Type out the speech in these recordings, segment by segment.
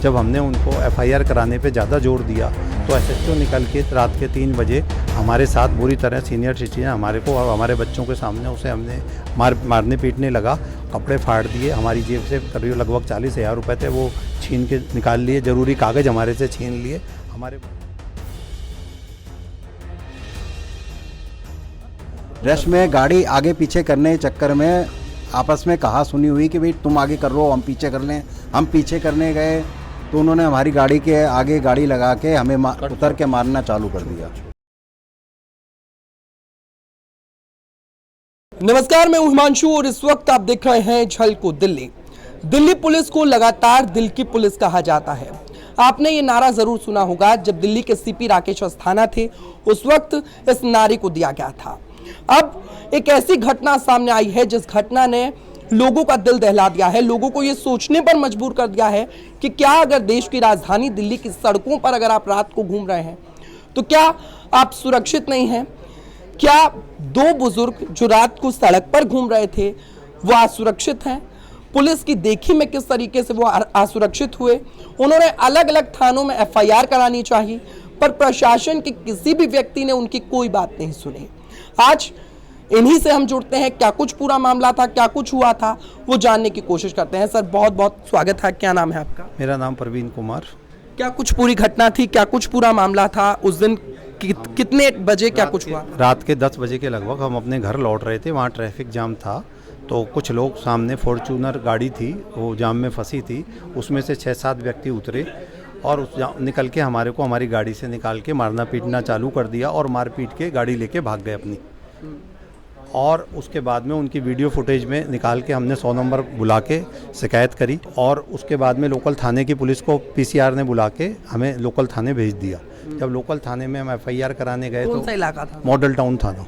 जब हमने उनको एफआईआर कराने पे ज़्यादा जोर दिया तो एसएचओ निकल के रात के 3 बजे हमारे साथ बुरी तरह सीनियर सिटीजन हमारे को और हमारे बच्चों के सामने उसे हमने मारने पीटने लगा, कपड़े फाड़ दिए, हमारी जेब से करीब लगभग 40,000 रुपये थे वो छीन के निकाल लिए, ज़रूरी कागज़ हमारे से छीन लिए। हमारे रश में गाड़ी आगे पीछे करने के चक्कर में आपस में कहा सुनी हुई कि भाई तुम आगे कर लो हम पीछे कर लें। हम पीछे करने गए तो उन्होंने हमारी गाड़ी के आगे गाड़ी लगा के हमें उतर के मारना चालू कर दिया। नमस्कार, मैं हिमांशु और इस वक्त आप देख रहे हैं झलको दिल्ली। दिल्ली पुलिस को लगातार दिल की पुलिस कहा जाता है। आपने ये नारा जरूर सुना होगा, जब दिल्ली के सीपी राकेश अस्थाना थे उस वक्त इस नारे को दिया गया था। अब एक ऐसी घटना सामने आई है जिस घटना ने लोगों का दिल दहला दिया है, लोगों को ये सोचने पर मजबूर कर दिया है कि क्या अगर देश की राजधानी दिल्ली की सड़कों पर अगर आप रात को घूम रहे हैं तो क्या आप सुरक्षित नहीं हैं? क्या 2 बुजुर्ग जो रात को सड़क पर घूम रहे थे वो असुरक्षित हैं? पुलिस की देखी में किस तरीके से वो असुरक्षित हुए? उन्होंने अलग अलग थानों में एफआईआर करानी चाहिए, पर प्रशासन के किसी भी व्यक्ति ने उनकी कोई बात नहीं सुनी। आज इन्हीं से हम जुड़ते हैं, क्या कुछ पूरा मामला था, क्या कुछ हुआ था, वो जानने की कोशिश करते हैं। सर बहुत बहुत स्वागत है, क्या नाम है आपका? मेरा नाम प्रवीण कुमार। क्या कुछ पूरी घटना थी, क्या कुछ पूरा मामला था उस दिन? कितने बजे क्या कुछ हुआ? रात के 10 बजे के लगभग हम अपने घर लौट रहे थे, वहाँ ट्रैफिक जाम था तो कुछ लोग सामने फॉर्च्यूनर गाड़ी थी वो जाम में फंसी थी, उसमें से 6-7 व्यक्ति उतरे और निकल के हमारे को हमारी गाड़ी से निकाल के मारना पीटना चालू कर दिया और मार पीट के गाड़ी लेके भाग गए अपनी। और उसके बाद में उनकी वीडियो फुटेज में निकाल के हमने 100 नंबर बुला के शिकायत करी और उसके बाद में लोकल थाने की पुलिस को पीसीआर ने बुला के हमें लोकल थाने भेज दिया। जब लोकल थाने में हम एफआईआर कराने गए कौन सा इलाका था? मॉडल टाउन थाना।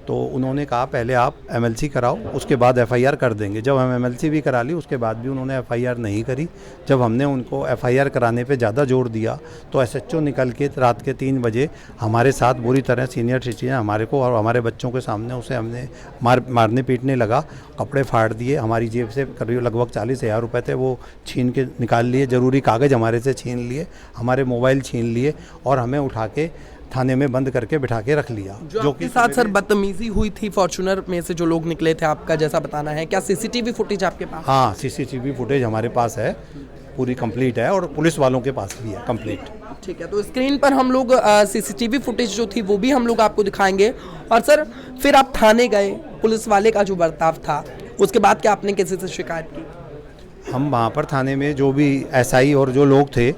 तो उन्होंने कहा पहले आप एमएलसी कराओ उसके बाद एफआईआर कर देंगे। जब हम एमएलसी भी करा ली उसके बाद भी उन्होंने एफआईआर नहीं करी। जब हमने उनको एफआईआर कराने पे ज़्यादा जोर दिया तो एसएचओ निकल के रात के 3 बजे हमारे साथ बुरी तरह सीनियर सिटीजन हमारे को और हमारे बच्चों के सामने उसे हमने मारने पीटने लगा, कपड़े फाड़ दिए, हमारी जेब से करीब लगभग 40,000 रुपये थे वो छीन के निकाल लिए, ज़रूरी कागज़ हमारे से छीन लिए, हमारे मोबाइल छीन लिए और हमें उठा के थाने में बंद करके बिठा के रख लिया। जो के साथ सर बदतमीजी हुई थी फॉर्च्यूनर में से जो लोग निकले थे, आपका जैसा बताना है, क्या सीसीटीवी फुटेज आपके पास? हाँ, सीसीटीवी फुटेज हमारे पास है, पूरी कंप्लीट है और पुलिस वालों के पास भी है कंप्लीट। ठीक है, तो स्क्रीन पर हम लोग सीसीटीवी फुटेज जो थी वो भी हम लोग आपको दिखाएंगे। और सर फिर आप थाने गए, पुलिस वाले का जो बर्ताव था उसके बाद क्या आपने किसी से शिकायत की? हम वहाँ पर थाने में जो भी एसआई और जो लोग थे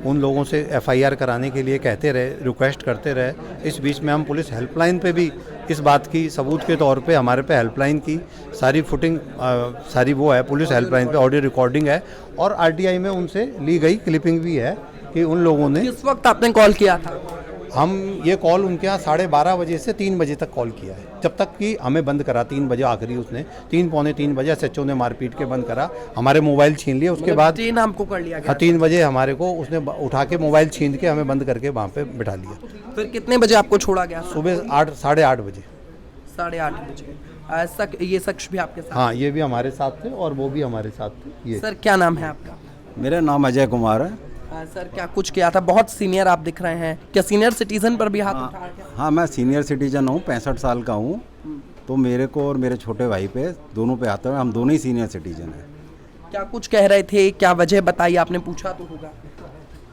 उन लोगों से एफआईआर कराने के लिए कहते रहे, रिक्वेस्ट करते रहे। इस बीच में हम पुलिस हेल्पलाइन पे भी इस बात की सबूत के तौर पे हमारे पे हेल्पलाइन की सारी फुटिंग सारी वो है, पुलिस हेल्पलाइन पे ऑडियो रिकॉर्डिंग है और आरटीआई में उनसे ली गई क्लिपिंग भी है कि उन लोगों ने। किस वक्त आपने कॉल किया था? हम ये कॉल उनके यहाँ 12:30 बजे से 3 बजे तक कॉल किया है, जब तक कि हमें बंद करा 3 बजे आखिरी उसने 3 पौने 3 बजे एसएचओ ने मारपीट के बंद करा, हमारे मोबाइल छीन लिए। उसके बाद 3 हमको कर लिया गया। 3 बजे हमारे को उसने उठा के मोबाइल छीन के हमें बंद करके वहाँ पे बिठा लिया। फिर कितने बजे आपको छोड़ा गया? सुबह 8-8:30 बजे। 8:30 बजे। ये शख्स भी आपके साथ? हाँ, ये भी हमारे साथ थे और वो भी हमारे साथ थे। ये सर क्या नाम है आपका? मेरा नाम अजय कुमार है। सर क्या कुछ किया था? बहुत सीनियर आप दिख रहे हैं, क्या सीनियर सिटीजन पर भी हाथ उठाया गया? हाँ, मैं सीनियर सिटीजन हूँ, 65 साल का हूँ। तो मेरे को और मेरे छोटे भाई पे दोनों पे हाथ है, हम दोनों ही सीनियर सिटीजन हैं। क्या कुछ कह रहे थे, क्या वजह बताई? आपने पूछा तो होगा।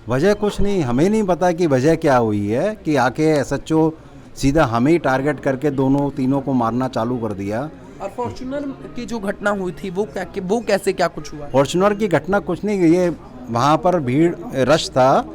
वजह कुछ नहीं, हमें नहीं पता कि वजह क्या हुई है कि आके एसएचओ सीधा हमें ही टारगेट करके दोनों तीनों को मारना चालू कर दिया। और फॉर्च्यूनर की जो घटना हुई थी वो कैसे क्या कुछ हुआ? फॉर्च्यूनर की घटना कुछ नहीं, ये वहाँ पर भीड़ रश था,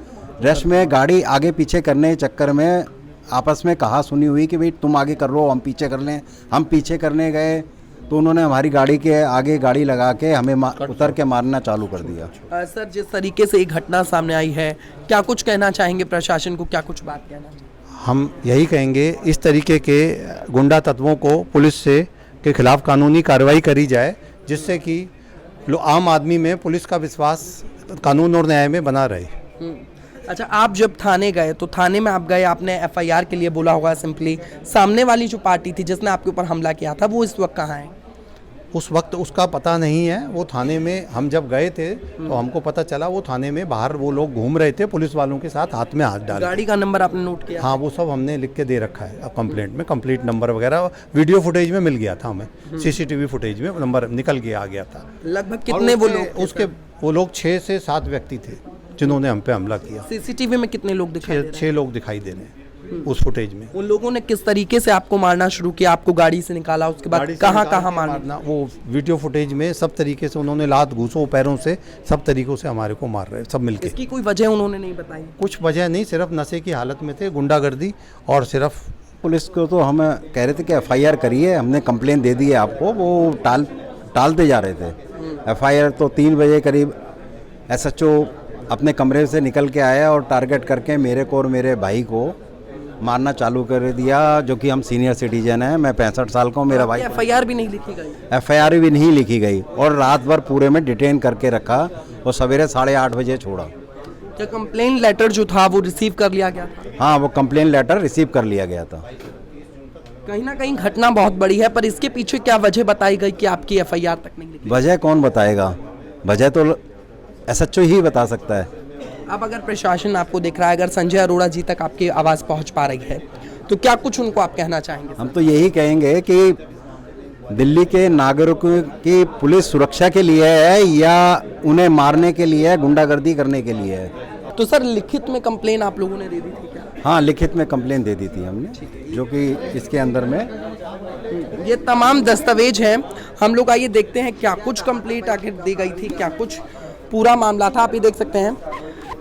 रश में गाड़ी आगे पीछे करने के चक्कर में आपस में कहा सुनी हुई कि भाई तुम आगे कर लो हम पीछे कर लें। हम पीछे करने गए तो उन्होंने हमारी गाड़ी के आगे गाड़ी लगा के हमें उतर के मारना चालू कर दिया। सर जिस तरीके से ये घटना सामने आई है, क्या कुछ कहना चाहेंगे प्रशासन को, क्या कुछ बात कहना चाहेंगे? हम यही कहेंगे इस तरीके के गुंडा तत्वों को पुलिस से के खिलाफ कानूनी कार्रवाई करी जाए, जिससे कि आम आदमी में पुलिस का विश्वास कानून और न्याय में बना रहे। अच्छा, आप जब थाने गए तो थाने में आप गए, आपने एफआईआर के लिए बोला होगा सिंपली, सामने वाली जो पार्टी थी जिसने आपके ऊपर हमला किया था वो इस वक्त कहाँ है? उस वक्त उसका पता नहीं है। वो थाने में हम जब गए थे तो हमको पता चला वो थाने में बाहर वो लोग घूम रहे थे पुलिस वालों के साथ, हाथ में हाथ डाल। गाड़ी का नंबर आपने नोट किया? हाँ, वो सब हमने लिख के दे रखा है अब कंप्लेंट में, कंप्लीट नंबर वगैरह वीडियो फुटेज में मिल गया था हमें, सीसीटीवी फुटेज में नंबर निकल के आ गया था। लगभग कितने वो लोग? उसके वो लोग 6 से 7 व्यक्ति थे जिन्होंने हम पे हमला किया। सीसीटीवी में कितने लोग दिखाई दे रहे हैं? 6 लोग दिखाई दे रहे हैं उस फुटेज में। उन लोगों ने किस तरीके से आपको मारना शुरू किया? आपको गाड़ी से निकाला, उसके बाद कहाँ कहाँ मारना? वो वीडियो फुटेज में सब तरीके से उन्होंने लात घूसों पैरों से सब तरीकों से हमारे को मार रहे सब मिलके। इसकी कोई वजह उन्होंने नहीं बताई? कुछ वजह नहीं, सिर्फ नशे की हालत में थे, गुंडागर्दी और सिर्फ। पुलिस को तो हम कह रहे थे कि एफआईआर करिए, हमने कंप्लेन दे दी है आपको, वो टालते जा रहे थे। एफआईआर तो 3 बजे करीब एसएचओ अपने कमरे से निकल के आया और टारगेट करके मेरे को और मेरे भाई को मारना चालू कर दिया, जो कि हम सीनियर सिटीजन हैं। मैं 65 साल का हूँ, मेरा भाई। एफआईआर भी नहीं लिखी गई? एफआईआर भी नहीं लिखी गई और रात भर पूरे में डिटेन करके रखा और सवेरे 8:30 बजे छोड़ा। क्या कंप्लेन लेटर जो था वो रिसीव कर लिया गया था? हाँ, वो कंप्लेन लेटर रिसीव कर लिया गया था। कहीं ना कहीं घटना बहुत बड़ी है, पर इसके पीछे क्या वजह बताई गई कि आपकी एफआईआर तक नहीं लिखी? वजह कौन बताएगा? वजह तो एसएचओ ही बता सकता है। अब अगर प्रशासन आपको देख रहा है, अगर संजय अरोड़ा जी तक आपकी आवाज़ पहुंच पा रही है, तो क्या कुछ उनको आप कहना चाहेंगे? हम तो यही कहेंगे कि दिल्ली के नागरिकों की पुलिस सुरक्षा के लिए है या उन्हें मारने के लिए है, गुंडागर्दी करने के लिए है? तो सर, लिखित में कंप्लेन आप लोगों ने दे दी थी क्या? हाँ, लिखित में कंप्लेन दे दी थी हमने, जो कि इसके अंदर में ये तमाम दस्तावेज हैं। हम लोग आइए देखते हैं क्या कुछ कंप्लेंट आखिर दी गई थी, क्या कुछ पूरा मामला था। आप ये देख सकते हैं,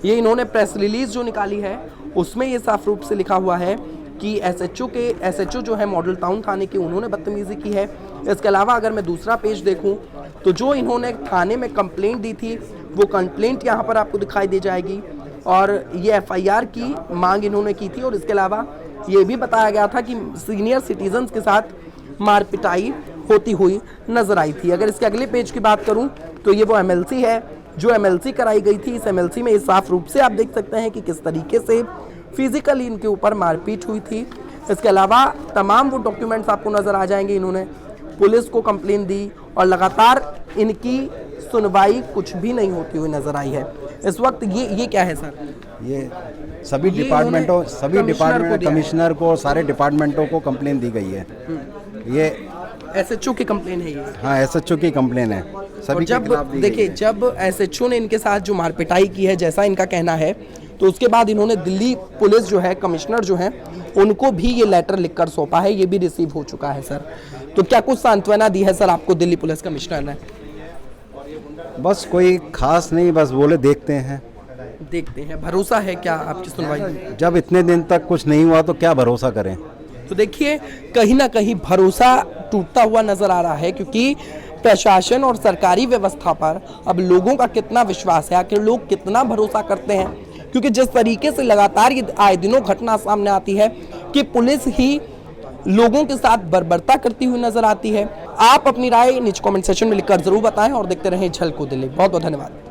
ये इन्होंने प्रेस रिलीज जो निकाली है उसमें ये साफ रूप से लिखा हुआ है कि एसएचओ जो है मॉडल टाउन थाने की, उन्होंने बदतमीजी की है। इसके अलावा अगर मैं दूसरा पेज देखूं तो जो इन्होंने थाने में कंप्लेंट दी थी वो कंप्लेंट यहाँ पर आपको दिखाई दे जाएगी और ये एफआईआर की मांग इन्होंने की थी। और इसके अलावा ये भी बताया गया था कि सीनियर सिटीजन्स के साथ मारपिटाई होती हुई नजर आई थी। अगर इसके अगले पेज की बात करूं तो ये वो एमएलसी है जो एमएलसी कराई गई थी। इस एमएलसी में इस साफ रूप से आप देख सकते हैं कि किस तरीके से फिजिकली इनके ऊपर मारपीट हुई थी। इसके अलावा तमाम वो डॉक्यूमेंट्स आपको नजर आ जाएंगे। इन्होंने पुलिस को कंप्लेन दी और लगातार इनकी सुनवाई कुछ भी नहीं होती हुई नजर आई है। इस वक्त ये क्या है सर? ये सभी डिपार्टमेंटों, कमिश्नर को, सारे डिपार्टमेंटों को कंप्लेन दी गई है। ये एसएचओ की कंप्लेन है ये? हाँ, एसएचओ की कंप्लेन है। और जब देखिए, जब एसएचओ ने इनके साथ जो मारपिटाई की है, जैसा इनका कहना है, तो उसके बाद इन्होंने दिल्ली पुलिस जो है, कमिश्नर जो है, उनको भी ये लेटर लिखकर सौंपा है। ये भी रिसीव हो चुका है सर। तो क्या कुछ सांत्वना दी है सर आपको दिल्ली पुलिस कमिश्नर ने? बस कोई खास नहीं, बस बोले देखते हैं। भरोसा है क्या आपकी सुनवाई? जब इतने दिन तक कुछ नहीं हुआ तो क्या भरोसा करें? तो देखिए, कहीं ना कहीं भरोसा टूटता हुआ नजर आ रहा है, क्योंकि प्रशासन और सरकारी व्यवस्था पर अब लोगों का कितना विश्वास है, आखिर लोग कितना भरोसा करते हैं। क्योंकि जिस तरीके से लगातार ये आए दिनों घटना सामने आती है कि पुलिस ही लोगों के साथ बर्बरता करती हुई नजर आती है। आप अपनी राय नीचे कमेंट सेक्शन में लिखकर जरूर बताएं और देखते रहें झलको दिल्ली। बहुत बहुत धन्यवाद।